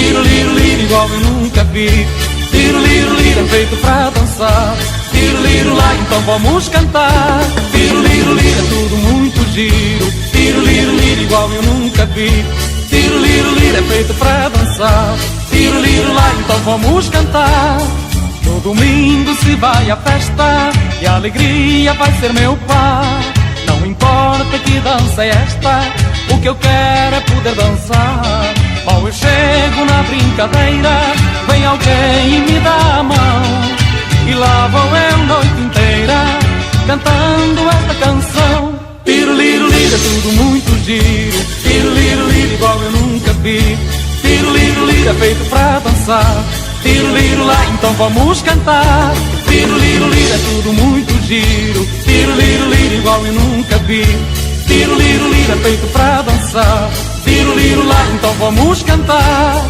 Tiro, liro, liro, igual eu nunca vi. Tiro, liro, liro, é feito pra dançar. Tiro, liro, lá, então vamos cantar. Tiro, liro, liro, é tudo muito giro. Tiro, liro, liro, igual eu nunca vi. Tiro, liro, liro, é feito pra dançar. Tiro, liro, lá, então vamos cantar. No domingo se vai à festa e a alegria vai ser meu par. Não importa que dança é esta, o que eu quero é poder dançar. Mal eu chego na brincadeira, vem alguém e me dá a mão, e lá vou eu noite inteira cantando esta canção. Tiro, liro, liro, é tudo muito giro. Tiro, liro, liro, igual eu nunca vi. Tiro, liro, liro, é feito pra dançar. Tiro, liro, lá, então vamos cantar. Tiro, liro, liro, é tudo muito giro. Tiro, liro, liro, igual eu nunca vi. Tiro, liro, liro, é feito pra dançar. Tiro, liro, lá, então vamos cantar.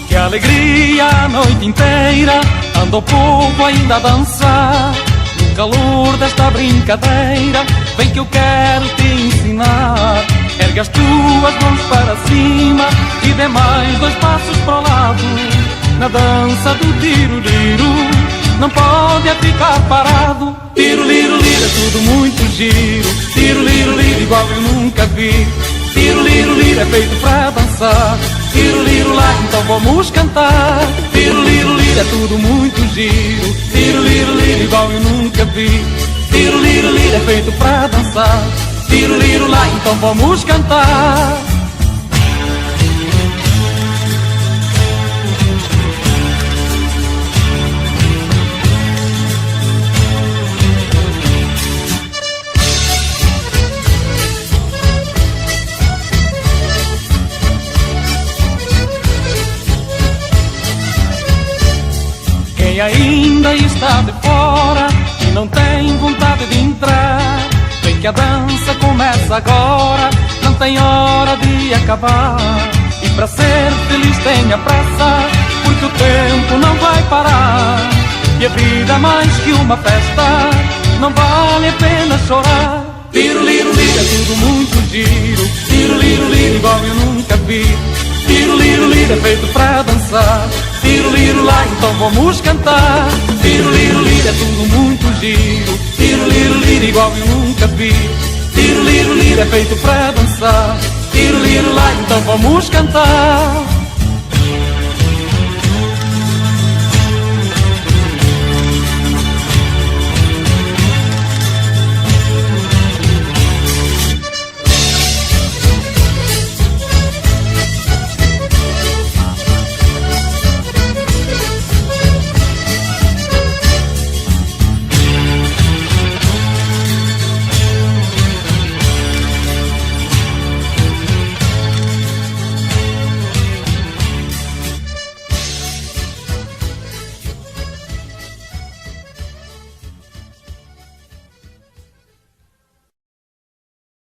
Que alegria a noite inteira, anda o povo ainda a dançar. No calor desta brincadeira, vem que eu quero te ensinar. Ergue as tuas mãos para cima e dê mais 2 passos para o lado. Na dança do tiro, liro, não pode é ficar parado. Tiro, liro, liro, é tudo muito giro. Tiro, liro, liro, igual eu nunca vi. Tiro, liro, liro, é feito pra dançar. Tiro, liro, lá, então vamos cantar. Tiro, liro, liro, é tudo muito giro. Tiro, liro, liro, igual eu nunca vi. Tiro, liro, liro, é feito pra dançar. Tiro, liro, lá, então vamos cantar. Quem ainda está de fora e não tem vontade de entrar, vem que a dança começa agora, não tem hora de acabar. E para ser feliz tenha pressa, porque o tempo não vai parar. E a vida é mais que uma festa, não vale a pena chorar. Tiro, liro, liro, é tudo muito giro. Tiro, liro, liro, igual eu nunca vi. Tiro, liro, liro, é feito pra dançar. Tiro, liro, lá, então vamos cantar. Tiro, liro, liro, é tudo muito giro. Tiro, liro, liro, igual eu nunca vi. Tiro, liro, liro, é feito pra dançar. Tiro, liro, lá, então vamos cantar.